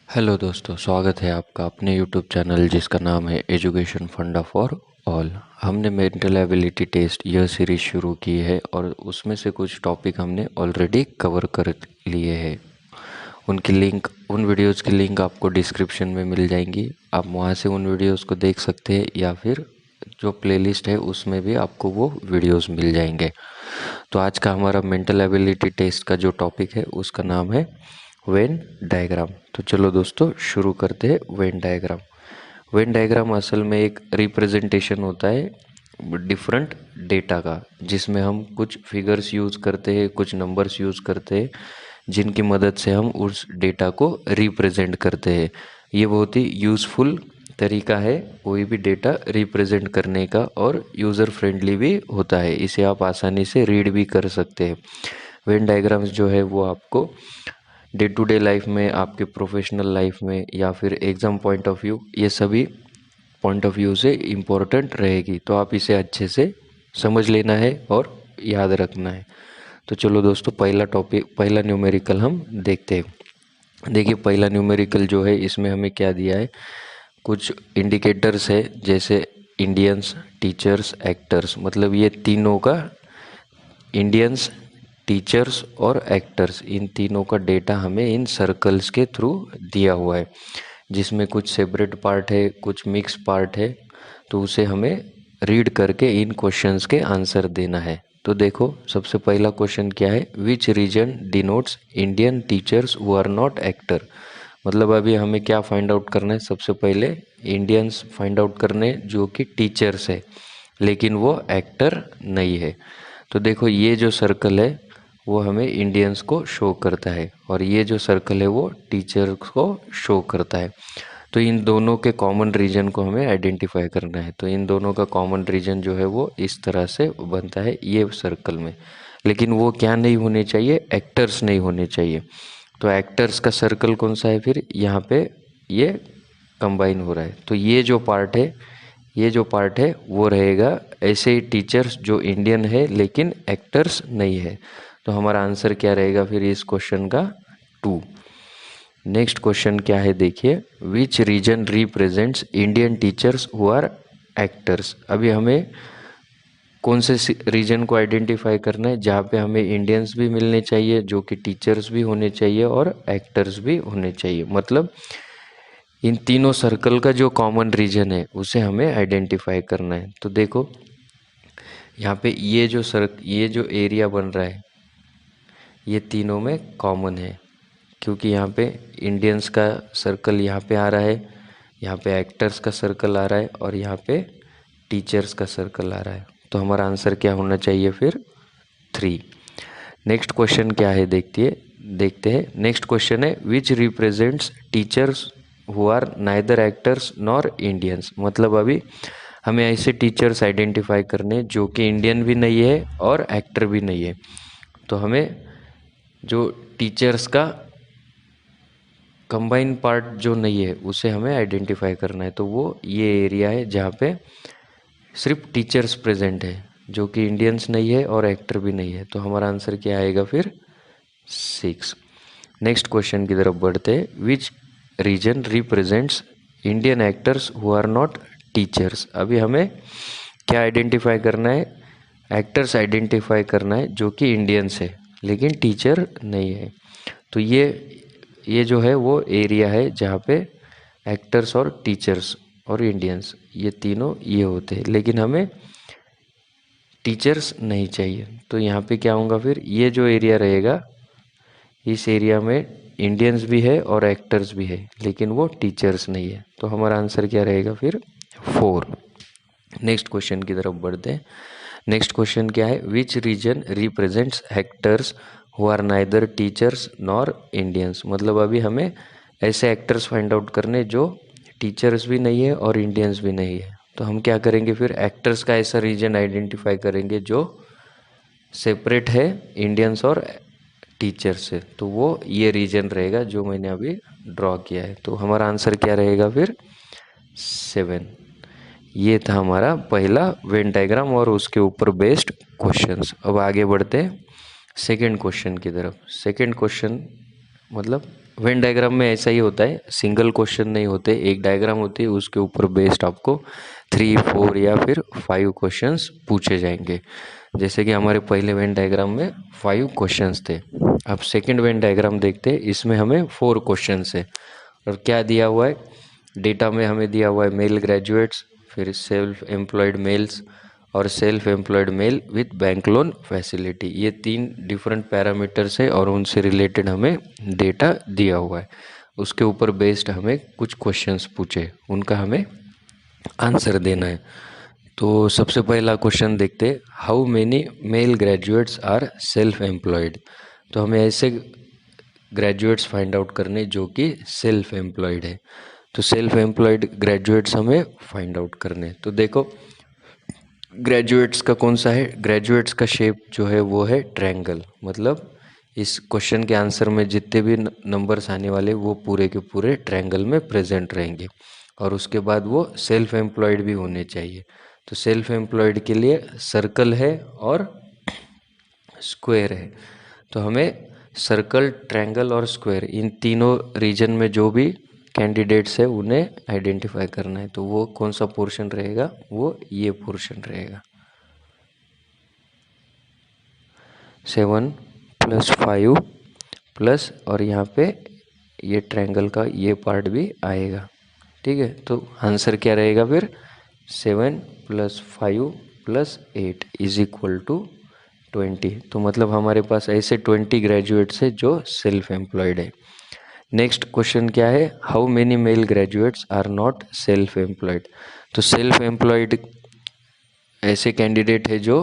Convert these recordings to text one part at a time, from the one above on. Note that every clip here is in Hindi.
हेलो दोस्तों, स्वागत है आपका अपने यूट्यूब चैनल जिसका नाम है एजुकेशन फंडा फॉर ऑल। हमने मेंटल एबिलिटी टेस्ट यह सीरीज शुरू की है और उसमें से कुछ टॉपिक हमने ऑलरेडी कवर कर लिए हैं। उनकी लिंक उन वीडियोस की लिंक आपको डिस्क्रिप्शन में मिल जाएंगी। आप वहां से उन वीडियोस को देख सकते हैं या फिर जो प्लेलिस्ट है उसमें भी आपको वो वीडियोस मिल जाएंगे। तो आज का हमारा मेंटल एबिलिटी टेस्ट का जो टॉपिक है उसका नाम है वेन डायग्राम। तो चलो दोस्तों शुरू करते हैं वेन डायग्राम। वेन डायग्राम असल में एक रिप्रेजेंटेशन होता है डिफरेंट डेटा का, जिसमें हम कुछ फिगर्स यूज़ करते हैं, कुछ नंबर्स यूज़ करते हैं, जिनकी मदद से हम उस डेटा को रिप्रेजेंट करते हैं। ये बहुत ही यूज़फुल तरीका है कोई भी डेटा रिप्रेजेंट करने का और यूज़र फ्रेंडली भी होता है। इसे आप आसानी से रीड भी कर सकते हैं। वेन डायग्राम्स जो है वो आपको डे टू डे लाइफ में, आपके प्रोफेशनल लाइफ में या फिर एग्ज़ाम पॉइंट ऑफ व्यू, ये सभी पॉइंट ऑफ व्यू से इम्पोर्टेंट रहेगी। तो आप इसे अच्छे से समझ लेना है और याद रखना है। तो चलो दोस्तों पहला न्यूमेरिकल हम देखते हैं। देखिए पहला न्यूमेरिकल जो है इसमें हमें क्या दिया है, कुछ इंडिकेटर्स है जैसे इंडियंस, टीचर्स, एक्टर्स। मतलब ये तीनों का, इंडियंस, टीचर्स और एक्टर्स, इन तीनों का डेटा हमें इन सर्कल्स के थ्रू दिया हुआ है, जिसमें कुछ सेपरेट पार्ट है, कुछ मिक्स पार्ट है। तो उसे हमें रीड करके इन क्वेश्चंस के आंसर देना है। तो देखो सबसे पहला क्वेश्चन क्या है, which region denotes Indian teachers who are not actor. मतलब अभी हमें क्या फाइंड आउट करना है, सबसे पहले इंडियंस फाइंड आउट करने जो कि टीचर्स है लेकिन वो एक्टर नहीं है। तो देखो ये जो सर्कल है वो हमें इंडियंस को शो करता है और ये जो सर्कल है वो टीचर को शो करता है। तो इन दोनों के कॉमन रीजन को हमें आइडेंटिफाई करना है। तो इन दोनों का कॉमन रीजन जो है वो इस तरह से बनता है ये सर्कल में। लेकिन वो क्या नहीं होने चाहिए, एक्टर्स नहीं होने चाहिए। तो एक्टर्स का सर्कल कौन सा है, फिर यहाँ पे ये कंबाइन हो रहा है। तो ये जो पार्ट है वो रहेगा ऐसे ही टीचर्स जो इंडियन है लेकिन एक्टर्स नहीं है। तो हमारा आंसर क्या रहेगा फिर इस क्वेश्चन का, 2। नेक्स्ट क्वेश्चन क्या है देखिए, which region represents Indian teachers who are actors. अभी हमें कौन से रीजन को आइडेंटिफाई करना है जहाँ पे हमें इंडियंस भी मिलने चाहिए जो कि टीचर्स भी होने चाहिए और एक्टर्स भी होने चाहिए। मतलब इन तीनों सर्कल का जो कॉमन रीजन है उसे हमें आइडेंटिफाई करना है। तो देखो यहाँ पे ये जो एरिया बन रहा है ये तीनों में कॉमन है, क्योंकि यहाँ पे इंडियंस का सर्कल यहाँ पे आ रहा है, यहाँ पे एक्टर्स का सर्कल आ रहा है और यहाँ पे टीचर्स का सर्कल आ रहा है। तो हमारा आंसर क्या होना चाहिए फिर, 3। नेक्स्ट क्वेश्चन क्या है देखते हैं। नेक्स्ट क्वेश्चन है which represents teachers who are neither actors nor Indians. मतलब अभी हमें ऐसे टीचर्स आइडेंटिफाई करने जो कि इंडियन भी नहीं है और एक्टर भी नहीं है। तो हमें जो टीचर्स का कंबाइन पार्ट जो नहीं है उसे हमें आइडेंटिफाई करना है। तो वो ये एरिया है जहाँ पे सिर्फ टीचर्स प्रेजेंट है जो कि इंडियंस नहीं है और एक्टर भी नहीं है। तो हमारा आंसर क्या आएगा फिर, 6। नेक्स्ट क्वेश्चन की तरफ बढ़ते हैं, which region represents Indian actors who are not teachers. अभी हमें क्या आइडेंटिफाई करना है, एक्टर्स आइडेंटिफाई करना है जो कि इंडियंस है लेकिन टीचर नहीं है। तो ये जो है वो एरिया है जहाँ पे एक्टर्स और टीचर्स और इंडियंस ये तीनों ये होते हैं, लेकिन हमें टीचर्स नहीं चाहिए। तो यहाँ पे क्या होगा फिर, ये जो एरिया रहेगा इस एरिया में इंडियंस भी है और एक्टर्स भी है लेकिन वो टीचर्स नहीं है। तो हमारा आंसर क्या रहेगा फिर, 4। नेक्स्ट क्वेश्चन की तरफ बढ़ते हैं। नेक्स्ट क्वेश्चन क्या है, which region represents actors who are neither teachers nor Indians. मतलब अभी हमें ऐसे एक्टर्स फाइंड आउट करने जो टीचर्स भी नहीं है और इंडियंस भी नहीं है। तो हम क्या करेंगे फिर, एक्टर्स का ऐसा रीजन आइडेंटिफाई करेंगे जो सेपरेट है इंडियंस और टीचर से। तो वो ये रीजन रहेगा जो मैंने अभी ड्रॉ किया है। तो हमारा आंसर क्या रहेगा फिर, 7। ये था हमारा पहला वेन डायग्राम और उसके ऊपर बेस्ड क्वेश्चंस। अब आगे बढ़ते हैं सेकंड क्वेश्चन की तरफ। सेकंड क्वेश्चन मतलब वेन डायग्राम में ऐसा ही होता है, सिंगल क्वेश्चन नहीं होते, एक डायग्राम होती है, उसके ऊपर बेस्ड आपको 3, 4 या फिर 5 क्वेश्चंस पूछे जाएंगे। जैसे कि हमारे पहले वेन डायग्राम में 5 क्वेश्चंस थे। अब सेकंड वेन डायग्राम देखते हैं, इसमें हमें 4 क्वेश्चंस है। और क्या दिया हुआ है, डेटा में हमें दिया हुआ है मेल ग्रेजुएट्स, फिर सेल्फ एम्प्लॉयड मेल्स और self employed mail with bank loan facility. ये 3 डिफरेंट पैरामीटर्स है और उनसे रिलेटेड हमें डेटा दिया हुआ है। उसके ऊपर बेस्ड हमें कुछ क्वेश्चंस पूछे, उनका हमें आंसर देना है। तो सबसे पहला क्वेश्चन देखते हैं, how many male graduates are self employed. तो हमें ऐसे ग्रेजुएट्स फाइंड आउट करने जो कि सेल्फ एम्प्लॉयड है। तो सेल्फ एम्प्लॉयड ग्रेजुएट्स हमें फाइंड आउट करने। तो देखो ग्रेजुएट्स का कौन सा है, ग्रेजुएट्स का शेप जो है वो है ट्रायंगल, मतलब इस क्वेश्चन के आंसर में जितने भी नंबर्स आने वाले वो पूरे के पूरे ट्रायंगल में प्रेजेंट रहेंगे। और उसके बाद वो सेल्फ एम्प्लॉयड भी होने चाहिए। तो सेल्फ एम्प्लॉयड के लिए सर्कल है और स्क्वायर है। तो हमें सर्कल, ट्रायंगल और स्क्वायर इन तीनों रीजन में जो भी कैंडिडेट्स है उन्हें आइडेंटिफाई करना है। तो वो कौन सा पोर्शन रहेगा, वो ये पोर्शन रहेगा। 7 + 5 प्लस और यहाँ पे ये ट्रायंगल का ये पार्ट भी आएगा। ठीक है, तो आंसर क्या रहेगा फिर, 7 + 5 + 8 = 20। तो मतलब हमारे पास ऐसे 20 ग्रेजुएट्स है जो सेल्फ एम्प्लॉयड है। नेक्स्ट क्वेश्चन क्या है, how many male graduates are not self employed. तो सेल्फ एम्प्लॉयड ऐसे कैंडिडेट है जो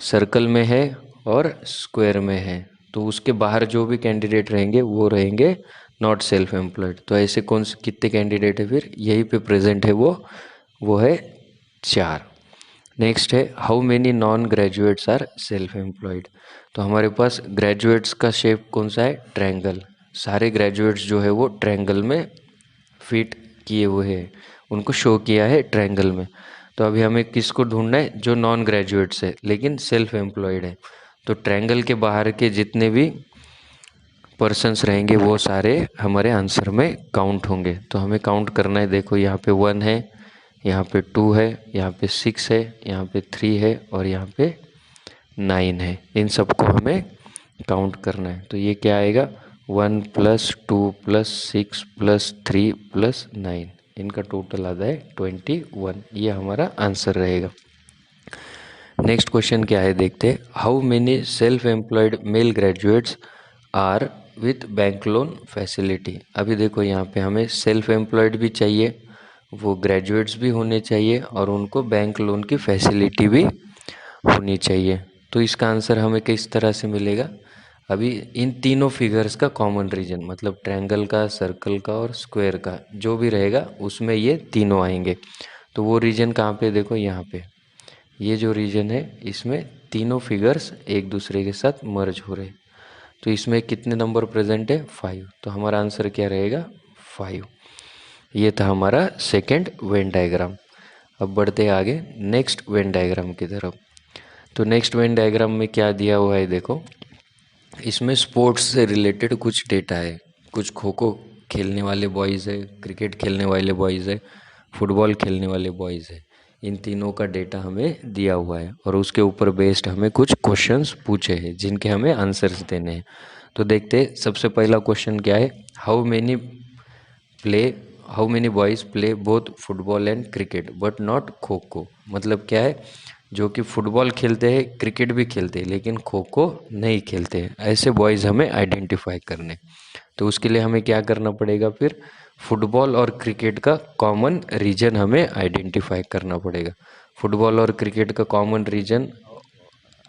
सर्कल में है और स्क्वायर में है। तो उसके बाहर जो भी कैंडिडेट रहेंगे वो रहेंगे नॉट सेल्फ एम्प्लॉयड। तो ऐसे कौन से कितने कैंडिडेट है फिर यहीं पे प्रेजेंट है, वो है 4। नेक्स्ट है, how many non graduates are self employed. तो हमारे पास ग्रेजुएट्स का शेप कौन सा है, ट्रायंगल। सारे ग्रेजुएट्स जो है वो ट्रायंगल में फिट किए हुए हैं, उनको शो किया है ट्रायंगल में। तो अभी हमें किसको ढूंढना है, जो नॉन ग्रेजुएट्स है लेकिन सेल्फ एम्प्लॉयड है। तो ट्रायंगल के बाहर के जितने भी पर्सन्स रहेंगे वो सारे हमारे आंसर में काउंट होंगे। तो हमें काउंट करना है, देखो यहाँ पे 1 है, यहाँ पे 2 है, यहाँ पे 6 है, यहाँ पे 3 है और यहाँ पे 9 है। इन सबको हमें काउंट करना है। तो ये क्या आएगा, 1 + 2 + 6 + 3 + 9, इनका टोटल आता है 21। ये हमारा आंसर रहेगा। नेक्स्ट क्वेश्चन क्या है देखते हैं, how many self employed male graduates are with bank loan facility. अभी देखो यहाँ पे हमें सेल्फ एम्प्लॉयड भी चाहिए, वो ग्रेजुएट्स भी होने चाहिए और उनको बैंक लोन की फैसिलिटी भी होनी चाहिए। तो इसका आंसर हमें किस तरह से मिलेगा, अभी इन तीनों फिगर्स का कॉमन रीजन, मतलब ट्रायंगल का, सर्कल का और स्क्वायर का जो भी रहेगा उसमें ये तीनों आएंगे। तो वो रीजन कहाँ पे, देखो यहाँ पे ये जो रीजन है इसमें तीनों फिगर्स एक दूसरे के साथ मर्ज हो रहे। तो इसमें कितने नंबर प्रेजेंट है, 5। तो हमारा आंसर क्या रहेगा, 5। ये था हमारा सेकेंड वेन डायग्राम। अब बढ़ते हैं आगे नेक्स्ट वेन डायग्राम की तरफ। तो नेक्स्ट वेन डायग्राम में क्या दिया हुआ है, देखो इसमें स्पोर्ट्स से रिलेटेड कुछ डेटा है। कुछ खो खो खेलने वाले बॉयज़ है, क्रिकेट खेलने वाले बॉयज़ है, फुटबॉल खेलने वाले बॉयज़ है। इन तीनों का डेटा हमें दिया हुआ है और उसके ऊपर बेस्ड हमें कुछ क्वेश्चंस पूछे हैं जिनके हमें आंसर्स देने हैं। तो देखते हैं, सबसे पहला क्वेश्चन क्या है, how many boys play both football and cricket but not kho kho. मतलब क्या है, जो कि फुटबॉल खेलते हैं, क्रिकेट भी खेलते हैं लेकिन खो खो नहीं खेलते हैं, ऐसे बॉयज़ हमें आइडेंटिफाई करने। तो उसके लिए हमें क्या करना पड़ेगा, फिर फुटबॉल और क्रिकेट का कॉमन रीजन हमें आइडेंटिफाई करना पड़ेगा। फुटबॉल और क्रिकेट का कॉमन रीजन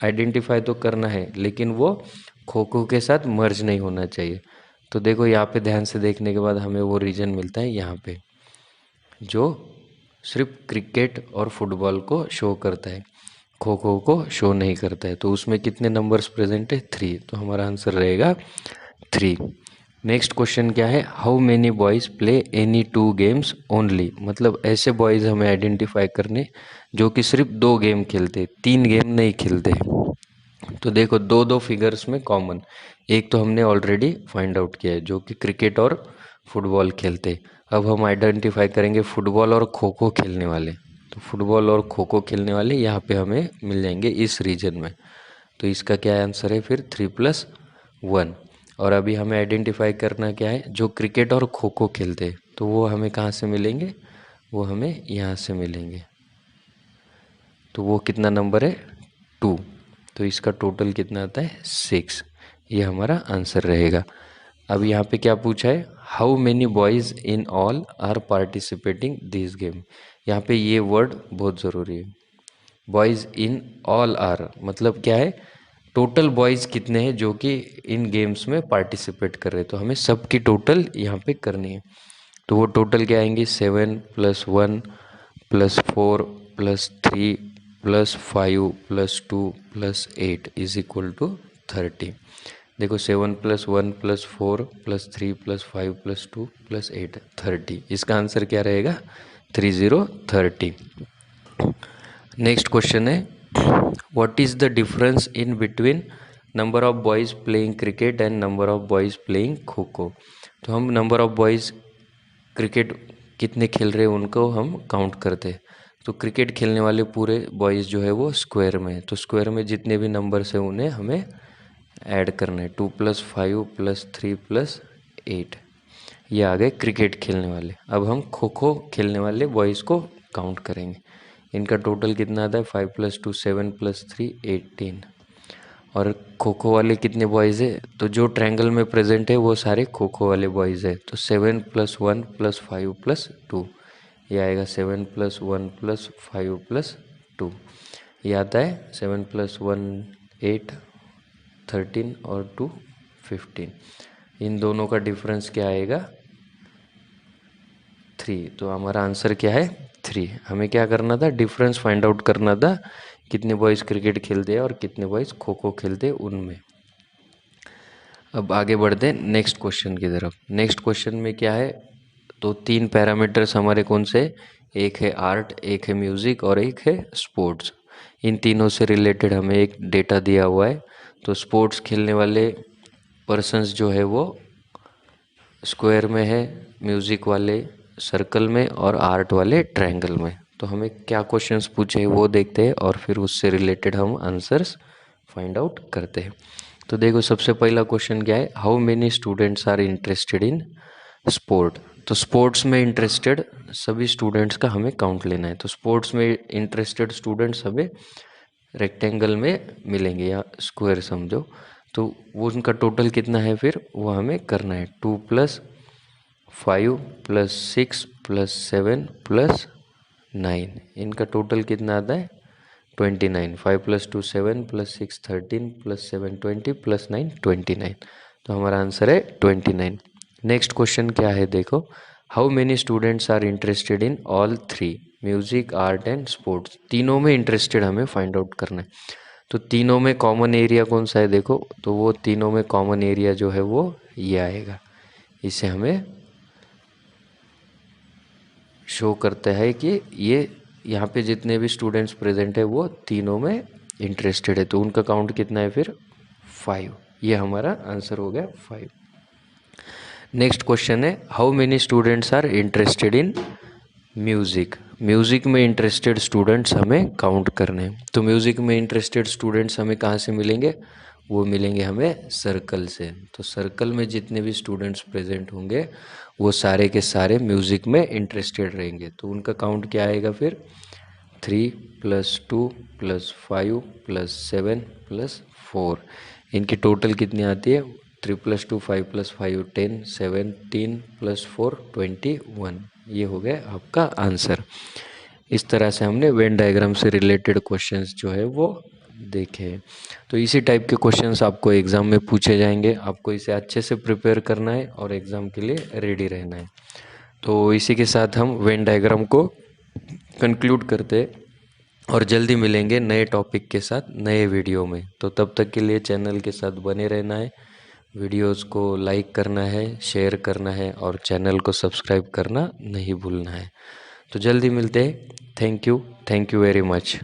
आइडेंटिफाई तो करना है लेकिन वो खो खो के साथ मर्ज नहीं होना चाहिए। तो देखो यहाँ पे ध्यान से देखने के बाद हमें वो रीजन मिलता है यहाँ पे, जो सिर्फ क्रिकेट और फुटबॉल को शो करता है, खो खो को शो नहीं करता है। तो उसमें कितने नंबर्स प्रेजेंट है, 3। तो हमारा आंसर रहेगा 3। नेक्स्ट क्वेश्चन क्या है, how many boys play any 2 games only. मतलब ऐसे बॉयज़ हमें आइडेंटिफाई करने जो कि सिर्फ 2 गेम खेलते, 3 गेम नहीं खेलते। तो देखो दो दो फिगर्स में कॉमन, एक तो हमने ऑलरेडी फाइंड आउट किया है जो कि क्रिकेट और फुटबॉल खेलते। अब हम आइडेंटिफाई करेंगे फुटबॉल और खो खो खेलने वाले। तो फुटबॉल और खो खो खेलने वाले यहाँ पे हमें मिल जाएंगे इस रीजन में। तो इसका क्या आंसर है फिर 3+1। और अभी हमें आइडेंटिफाई करना क्या है, जो क्रिकेट और खो खो खेलते हैं तो वो हमें कहाँ से मिलेंगे, वो हमें यहाँ से मिलेंगे। तो वो कितना नंबर है 2। तो इसका टोटल कितना आता है 6। ये हमारा आंसर रहेगा। अब यहाँ पे क्या पूछा है, how many boys in all are participating this game. यहाँ पे ये वर्ड बहुत ज़रूरी है, बॉयज़ इन ऑल आर मतलब क्या है, टोटल बॉयज़ कितने हैं जो कि इन गेम्स में पार्टिसिपेट कर रहे हैं। तो हमें सबकी टोटल यहाँ पे करनी है। तो वो टोटल क्या आएंगे 7 + 1 + 4 + 3 + 5 + 2 + 8 = 30। देखो 7 + 1 + 4 + 3 + 5 + 2 + 8 30। इसका आंसर क्या रहेगा 30। नेक्स्ट क्वेश्चन है, what is the difference in between number of boys playing cricket and number of boys playing kho kho. तो हम नंबर ऑफ बॉयज़ क्रिकेट कितने खेल रहे हैं उनको हम काउंट करते हैं। तो क्रिकेट खेलने वाले पूरे बॉयज़ जो है वो स्क्वायर में है, तो स्क्वायर में जितने भी नंबर्स हैं उन्हें हमें ऐड करना है। 2 + 5 + 3 + 8 ये आ गए क्रिकेट खेलने वाले। अब हम खो खो खेलने वाले बॉयज़ को काउंट करेंगे। इनका टोटल कितना आता है 5 + 2 7 + 3 18। और खो खो वाले कितने बॉयज़ है, तो जो ट्रायंगल में प्रेजेंट है वो सारे खो खो वाले बॉयज़ है। तो 7 + 1 + 5 + 2 ये आएगा 7 + 1 + 5 + 2 ये आता है 7 + 1 8 13 और 2 15। इन दोनों का डिफरेंस क्या आएगा 3। तो हमारा आंसर क्या है 3। हमें क्या करना था, डिफरेंस फाइंड आउट करना था, कितने बॉयज़ क्रिकेट खेलते हैं और कितने बॉयज़ खो खो खेलते हैं उनमें। अब आगे बढ़ते हैं नेक्स्ट क्वेश्चन की तरफ। नेक्स्ट क्वेश्चन में क्या है, तो 3 पैरामीटर्स हमारे कौन से, एक है आर्ट, एक है म्यूज़िक और एक है स्पोर्ट्स। इन तीनों से रिलेटेड हमें एक डेटा दिया हुआ है। तो स्पोर्ट्स खेलने वाले पर्सन्स जो है वो स्क्वायर में है, म्यूज़िक वाले सर्कल में और आर्ट वाले ट्रायंगल में। तो हमें क्या क्वेश्चंस पूछे वो देखते हैं और फिर उससे रिलेटेड हम आंसर्स फाइंड आउट करते हैं। तो देखो सबसे पहला क्वेश्चन क्या है, how many students are interested in sport. तो स्पोर्ट्स में इंटरेस्टेड सभी स्टूडेंट्स का हमें काउंट लेना है। तो स्पोर्ट्स में इंटरेस्टेड स्टूडेंट्स हमें रेक्टेंगल में मिलेंगे या स्क्वायर समझो। तो वो उनका टोटल कितना है फिर वो हमें करना है 2 + 5 + 6 + 7 + 9। इनका टोटल कितना आता है 29। 5 + 2 7 + 6 13 + 7 20 + 9 29। तो हमारा आंसर है 29। नेक्स्ट क्वेश्चन क्या है देखो, how many students are interested in all 3 music art and sports. तीनों में इंटरेस्टेड हमें फाइंड आउट करना है। तो तीनों में कॉमन एरिया कौन सा है देखो, तो वो तीनों में कॉमन एरिया जो है वो ये आएगा। इसे हमें शो करता है कि ये यहाँ पे जितने भी स्टूडेंट्स प्रेजेंट है वो तीनों में इंटरेस्टेड है। तो उनका काउंट कितना है फिर 5। ये हमारा आंसर हो गया 5। नेक्स्ट क्वेश्चन है, how many students are interested in music. Music में इंटरेस्टेड स्टूडेंट्स हमें काउंट करने हैं। तो म्यूज़िक में इंटरेस्टेड स्टूडेंट्स हमें कहाँ से मिलेंगे, वो मिलेंगे हमें सर्कल से। तो सर्कल में जितने भी स्टूडेंट्स प्रेजेंट होंगे वो सारे के सारे म्यूज़िक में इंटरेस्टेड रहेंगे। तो उनका काउंट क्या आएगा फिर 3 + 2 + 5 + 7 + 4। इनकी टोटल कितनी आती है 3 + 2 5 + 5 10 17 + 4 21। ये हो गया आपका आंसर। इस तरह से हमने वेन डायग्राम से रिलेटेड क्वेश्चंस जो है वो देखे हैं। तो इसी टाइप के क्वेश्चंस आपको एग्ज़ाम में पूछे जाएंगे, आपको इसे अच्छे से प्रिपेयर करना है और एग्ज़ाम के लिए रेडी रहना है। तो इसी के साथ हम वेन डायग्राम को कंक्लूड करते हैं और जल्दी मिलेंगे नए टॉपिक के साथ नए वीडियो में। तो तब तक के लिए चैनल के साथ बने रहना है, वीडियोस को लाइक करना है, शेयर करना है और चैनल को सब्सक्राइब करना नहीं भूलना है। तो जल्दी मिलते हैं। Thank you very much.